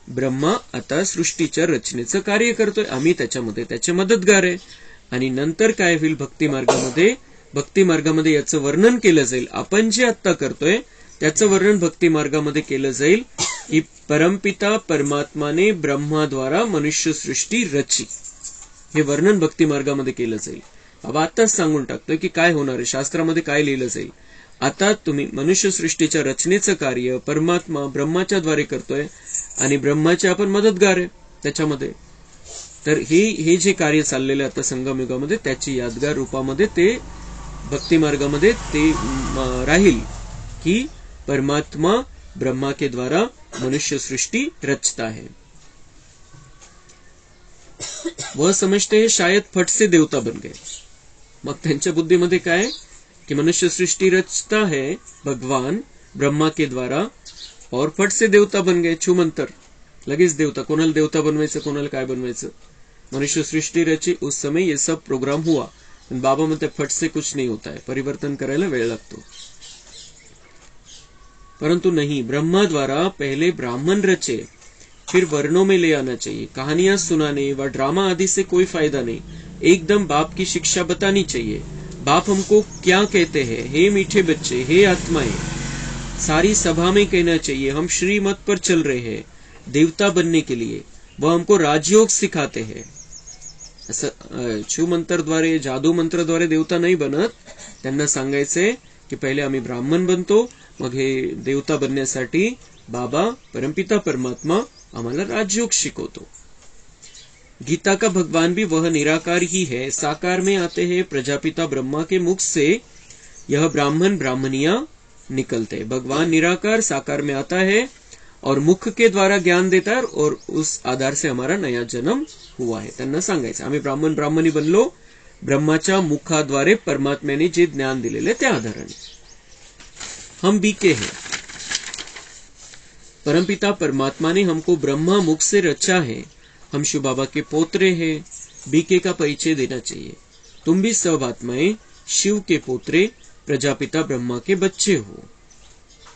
ब्रह्मा आता सृष्टीच्या रचनेचं कार्य करतोय, आम्ही त्याच्यामध्ये त्याचे मदतगार आहे. आणि नंतर काय होईल भक्ती मार्गामध्ये याचं वर्णन केलं जाईल. आपण जे आता करतोय त्याचं वर्णन भक्ती मार्गामध्ये केलं जाईल की परमपिता परमात्माने ब्रह्माद्वारा मनुष्य सृष्टी रची, हे वर्णन भक्ती मार्गामध्ये केलं जाईल. बाबा आताच सांगून टाकतोय की काय होणार आहे, शास्त्रामध्ये काय लिहिलं जाईल. आता तुम्ही मनुष्य सृष्टीच्या रचनेचं कार्य परमात्मा ब्रह्माच्या द्वारे करतोय आणि ब्रह्माचे आपण मदतगार आहे त्याच्यामध्ये. तर हे जे कार्य चाललेलं आता संगम युगामध्ये त्याची यादगार रूपामध्ये ते भक्ति मार्गामध्ये ते राहील कि परमात्मा ब्रह्मा के द्वारा मनुष्य सृष्टि रचता है. वह समझते हैं शायद फट से देवता बन गए. मग त्यांच्या बुद्धीमध्ये काय कि मनुष्य सृष्टि रचता है भगवान ब्रह्मा के द्वारा और फट से देवता बन गए. छूमंतर लगेच देवता. कोणाला देवता बनवायचं, कोणाला काय बनवायचं. मनुष्य सृष्टि रची उस समय ये सब प्रोग्राम हुआ. बाबा म्हणते फट से कुछ नहीं होता है, परिवर्तन करायला वेळ लागतो. परंतु नहीं, ब्रह्मा द्वारा पहले ब्राह्मण रचे, फिर वर्णों में ले आना चाहिए. कहानियां सुनाने व ड्रामा आदि से कोई फायदा नहीं. एकदम बाप की शिक्षा बतानी चाहिए. बाप हमको क्या कहते हैं, हे मीठे बच्चे, हे आत्माएं. सारी सभा में कहना चाहिए हम श्रीमत पर चल रहे हैं देवता बनने के लिए. वह हमको राजयोग सिखाते हैं. असं छू मंत्राद्वारे, जादू मंत्राद्वारे देवता नाही बनत. त्यांना सांगायचंय की पहिले आम्ही ब्राह्मण बनतो, मग हे देवता बनण्यासाठी बाबा परमपिता परमात्मा आम्हाला राजयोग शिकवतो. गीता का भगवान भी वह निराकार ही है. साकार में आते हैं प्रजापिता ब्रह्मा के मुख से यह ब्राह्मण ब्राह्मणियां निकलते हैं। भगवान निराकार साकार में आता है और मुख के द्वारा ज्ञान देता है और उस आधार से हमारा नया जन्म हुआ आहे. त्यांना सांगायचं आम्ही ब्राह्मण ब्राह्मणी बनलो ब्रह्माच्या मुखाद्वारे परमात्म्याने जे ज्ञान दिलेले त्या आधाराने. हम बीके हैं. परमपिता परमात्मा ने हमको ब्रह्मा मुख से रचा है. हम शिव बाबा के पोत्रे हैं. बीके का परिचय देना चाहिए. तुम भी सब आत्माएं शिव के पोत्रे प्रजापिता ब्रह्मा के बच्चे हो.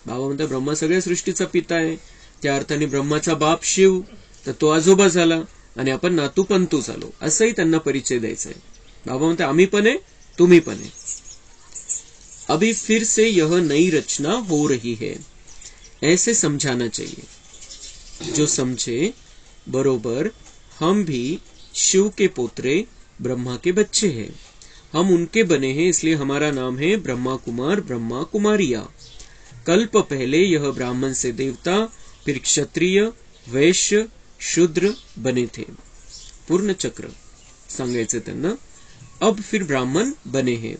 बाबा म्हणतात ब्रह्मा सगळ्या सृष्टीचा पिता आहे. त्या अर्थाने ब्रह्माचा बाप शिव तर तो आजोबा झाला आणि आपण नातू पंतू झालो असंही त्यांना परिचय द्यायचा आहे. बाबा म्हणतात आम्ही पण आहे तुम्ही पण आहे. अभी फिर से यह नई रचना हो रही है ऐसे समझाना चाहिए. जो समझे बरोबर हम भी शिव के पोत्रे ब्रह्मा के बच्चे हैं. हम उनके बने हैं इसलिए हमारा नाम है ब्रह्मा कुमार ब्रह्मा कुमारिया. कल्प पहले यह ब्राह्मण से देवता फिर क्षत्रिय वैश्य शूद्र बने थे. पूर्ण चक्र सांगायचे त्यांना. अब फिर ब्राह्मण बने हैं.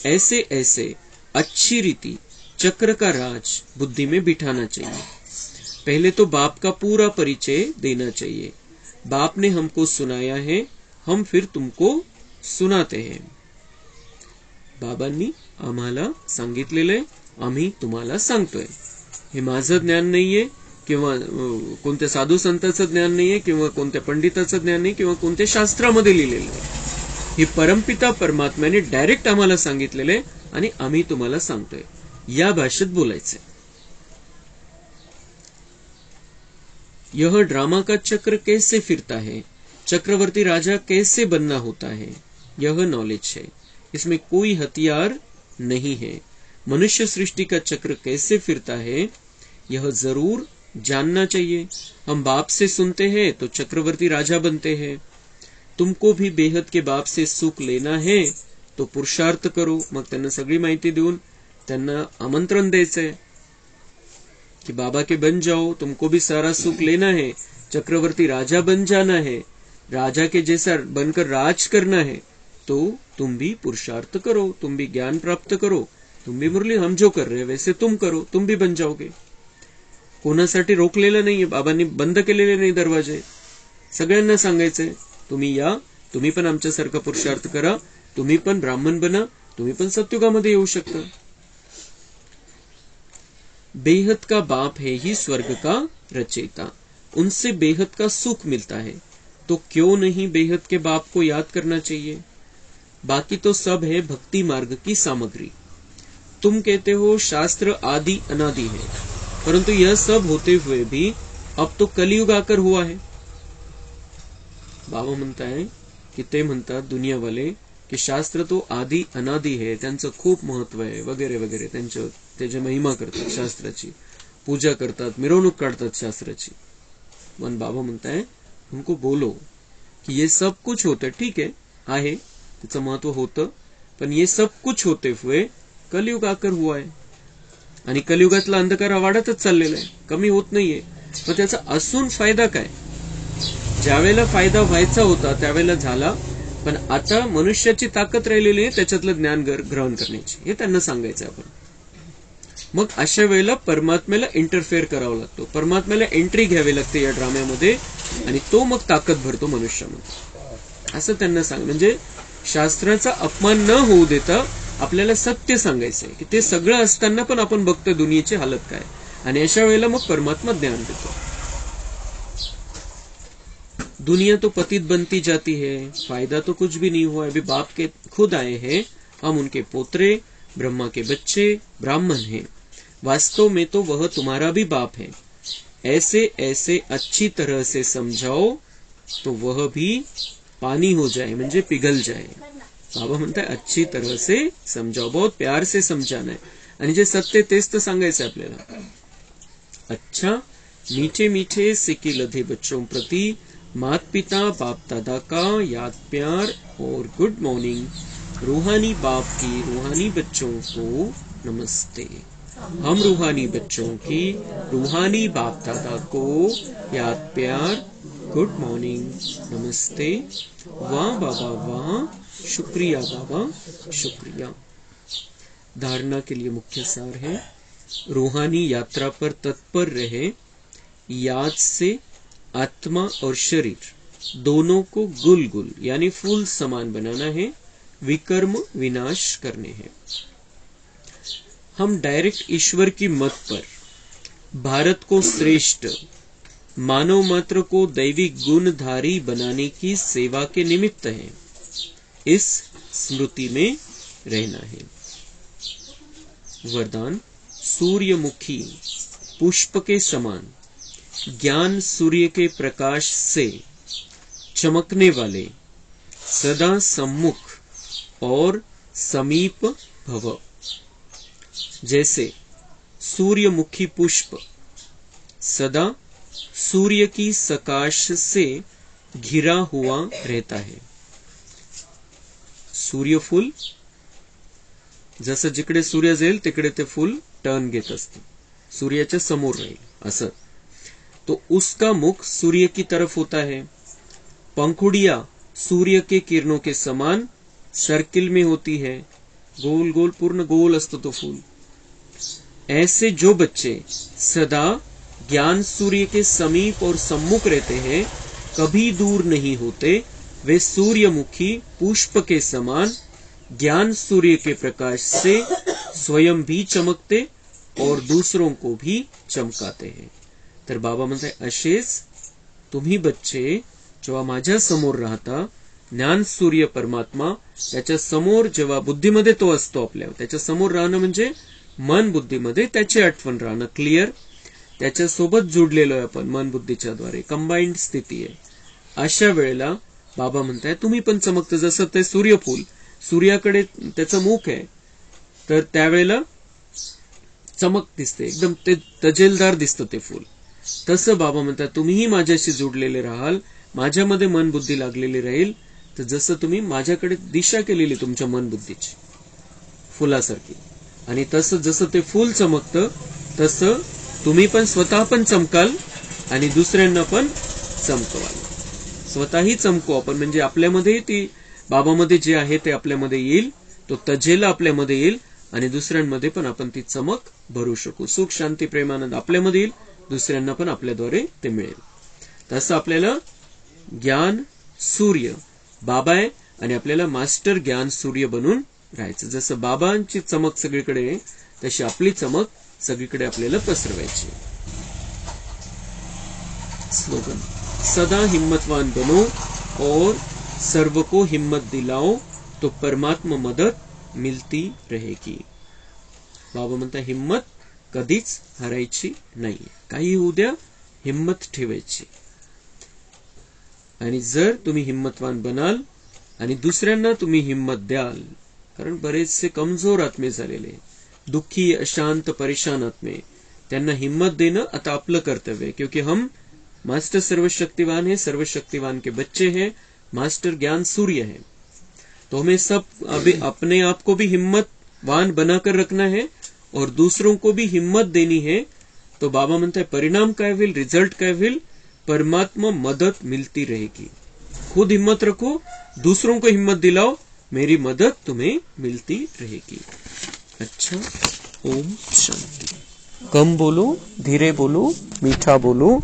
ऐसे ऐसे अच्छी रीति चक्र का राज बुद्धि में बिठाना चाहिए. पहले तो बाप का पूरा परिचय देना चाहिए. बाप ने हमको सुनाया है हम फिर तुमको सुनाते हैं. बाबांनी आम्हाला सांगितलेले आम्ही तुम्हाला सांगतोय. हे माझं ज्ञान नाहीये किंवा कोणत्या साधू संतांचं ज्ञान नाहीये किंवा कोणत्या पंडिताचं ज्ञान नाही किंवा कोणत्या शास्त्रामध्ये लिहिलेलं आहे. हे परमपिता परमात्म्याने डायरेक्ट आम्हाला सांगितलेले आणि आम्ही तुम्हाला सांगतोय. या भाषेत बोलायचंय. यह ड्रामा का चक्र कैसे फिरता है चक्रवर्ती राजा कैसे बनना होता है यह नॉलेज है. इसमें कोई हथियार नहीं है. मनुष्य सृष्टि का चक्र कैसे फिरता है यह जरूर जानना चाहिए. हम बाप से सुनते हैं तो चक्रवर्ती राजा बनते हैं. तुमको भी बेहद के बाप से सुख लेना है तो पुरुषार्थ करो. मग त्यांना सगळी माहिती देऊन त्यांना आमंत्रण द्यायचंय कि बाबा के बन जाओ. तुमको भी सारा सुख लेना है. चक्रवर्ती राजा बन जाना है. राजा के जैसा बनकर राज करना है तो तुम भी पुरुषार्थ करो. तुम भी ज्ञान प्राप्त करो. तुम भी मुरली हम जो कर रहे हैं वैसे तुम करो. तुम भी बन जाओगे. कोणासाठी रोखलेलं नाहीये. बाबांनी बंद केलेले नाही दरवाजे. सगळ्यांना सांगायचंय तुम्ही या. तुम्ही पण आमच्यासारखा पुरुषार्थ करा. तुम्ही पण ब्राह्मण बना. तुम्ही पण सत्युगामध्ये येऊ शकता. बेहद का बाप है ही स्वर्ग का रचयिता. उनसे बेहद का सुख मिलता है तो क्यों नहीं बेहद के बाप को याद करना चाहिए. बाकी तो सब है भक्ति मार्ग की सामग्री. तुम कहते हो शास्त्र आदि अनादि है परंतु यह सब होते हुए भी अब तो कलियुग आकर हुआ है. बाबा म्हणताय की ते म्हणतात दुनियावाले की शास्त्र तो आदि अनादि है. त्यांचं खूप महत्व आहे वगैरे वगैरे. त्याची महिमा करतात. शास्त्राची पूजा करतात. मिरवणूक काढतात शास्त्राची. पण बाबा म्हणताय उनको बोलो कि ये सब कुछ होतं. ठीक आहे त्याचं महत्व होतं पण ये सब कुछ होते हुए कलियुग आकर हुआ है. आणि कलियुगातला अंधकार वाढतच चाललेला आहे. कमी होत नाहीये. मग त्याचा असून फायदा काय. ज्यावेळेला फायदा व्हायचा होता त्यावेळेला झाला पण आता मनुष्याची ताकद राहिलेली आहे त्याच्यातलं ज्ञान ग्रहण करण्याची. हे त्यांना सांगायचं आपण. मग अशा वेळेला परमात्म्याला इंटरफेअर करावा लागतो. परमात्म्याला एंट्री घ्यावी लागते या ड्राम्यामध्ये आणि तो मग ताकद भरतो मनुष्यामध्ये असं त्यांना सांग. म्हणजे शास्त्राचा अपमान न होऊ देता आपल्याला सत्य सांगायचंय की ते सगळं असताना पण आपण बघतोय दुनियेची हालत काय आणि अशा वेळेला मग परमात्मा ज्ञान देतो. दुनिया तो पतित बनती जाती है. फायदा तो कुछ भी नहीं हुआ. अभी बाप के खुद आए हैं. हम उनके पोत्रे ब्रह्मा के बच्चे ब्राह्मण हैं. वास्तव में तो वह तुम्हारा भी बाप है. ऐसे ऐसे अच्छी तरह से समझाओ तो वह भी पानी हो जाए म्हणजे पिघल जाए. बाबा म्हणताय अच्छी तरह से समझाओ. बहुत प्यार से समझाना है. आणि जे सत्य तेच तर सांगायचं आपल्याला. अच्छा मीठे मीठे सिक्के लधे बच्चों प्रति मात पिता बाप दादा का याद प्यार और गुड मॉर्निंग. रूहानी बाप की रूहानी बच्चों को नमस्ते. हम रूहानी बच्चों की रूहानी बाप दादा को याद प्यार गुड मॉर्निंग नमस्ते. वाह बाबा वाह. शुक्रिया बाबा शुक्रिया. धारणा के लिए मुख्य सार है, रूहानी यात्रा पर तत्पर रहे, याद से आत्मा और शरीर दोनों को गुल गुल यानी फूल समान बनाना है, विकर्म विनाश करने हैं। हम डायरेक्ट ईश्वर की मत पर भारत को श्रेष्ठ, मानव मात्र को दैवी गुणधारी बनाने की सेवा के निमित्त हैं, इस स्मृति में रहना है। वरदान, सूर्यमुखी पुष्प के समान ज्ञान सूर्य के प्रकाश से चमकने वाले, सदा सम्मुख और समीप भव। जैसे सूर्यमुखी पुष्प सदा सूर्य की सकाश से घिरा हुआ रहता है। सूर्यफूल जसं जिकडे सूर्य जाईल तिकडे ते फूल टर्न घेत असते, सूर्याच्या समोर राहील असं। तो उसका मुख सूर्य की तरफ होता है। पंखुड़िया सूर्य के किरणों के समान सर्किल में होती है, गोल गोल पूर्ण गोल असतो तो फूल। ऐसे जो बच्चे सदा ज्ञान सूर्य के समीप और सम्मुख रहते हैं, कभी दूर नहीं होते, वे सूर्यमुखी पुष्प के समान ज्ञान सूर्य के प्रकाश से स्वयं भी चमकते और दूसरों को भी चमकाते हैं। तर बाबा म्हणतात, असेच तुम्ही बच्चे जेव्हा माझ्या समोर राहता, ज्ञान सूर्य परमात्मा त्याच्या समोर जेव्हा बुद्धीमध्ये तो असतो, आपल्या त्याच्या समोर राहणं म्हणजे मन बुद्धीमध्ये त्याची आठवण राहणं, क्लिअर त्याच्या सोबत जुडलेलो आहे आपण मन बुद्धीच्या द्वारे, कंबाइंड स्थिती आहे। अशा वेळेला बाबा म्हणताय तुम्ही पण चमकतं, जसं ते सूर्यफूल सूर्याकडे त्याचं मुख आहे, तर त्यावेळेला चमक दिसते, एकदम ते तजेलदार दिसतं ते फूल। तसं बाबा म्हणतात तुम्हीही माझ्याशी जुडलेले राहाल, माझ्यामध्ये मन बुद्धी लागलेली राहील, तर जसं तुम्ही माझ्याकडे दिशा केलेली तुमच्या मन बुद्धीची फुलासारखी, आणि तसं जसं ते फूल चमकतं तसं तुम्ही पण स्वतः पण चमकाल आणि दुसऱ्यांना पण चमकवाल। स्वतःही चमकू आपण, म्हणजे आपल्यामध्ये ती बाबामध्ये जे आहे ते आपल्यामध्ये येईल, तो तजेला आपल्यामध्ये येईल आणि दुसऱ्यांमध्ये पण आपण ती चमक भरू शकू। सुख शांती प्रेमानंद आपल्यामध्ये येईल, दुसऱ्यांना पण आपल्याद्वारे ते मिळेल। तसं आपल्याला ज्ञान सूर्य बाबा आहे आणि आपल्याला मास्टर ज्ञान सूर्य बनून राहायचं। जसं बाबांची चमक सगळीकडे आहे, तशी आपली चमक सगळीकडे आपल्याला पसरवायची। स्लोगन, सदा हिम्मतवान बनो और सर्व को हिम्मत दिलाओ, तो परमात्मा मदत मिलती रहेगी। बाबा म्हणता हिम्मत कधीच हरायची नाही, काही होऊ द्या, हिम्मत ठेवायची। आणि जर तुम्ही हिम्मतवान बनाल आणि दुसऱ्यांना तुम्ही हिम्मत द्याल, कारण बरेचसे कमजोर आत्मे झालेले, दुखी अशांत परेशान आत्मे, त्यांना हिम्मत देणं आता आपलं कर्तव्य है, क्योंकि हम मास्टर सर्वशक्तिवान है, सर्वशक्तिवान के बच्चे हैं, मास्टर ज्ञान सूर्य है। तो हमें सब अभी अपने आप को भी हिम्मतवान बनाकर रखना है और दूसरों को भी हिम्मत देनी है। तो बाबा म्हणता है परिणाम काय होईल, रिजल्ट काय होईल, परमात्मा मदद मिलती रहेगी। खुद हिम्मत रखो, दूसरों को हिम्मत दिलाओ, मेरी मदद तुम्हें मिलती रहेगी। अच्छा, ओम शांति। कम बोलो, धीरे बोलो, मीठा बोलो।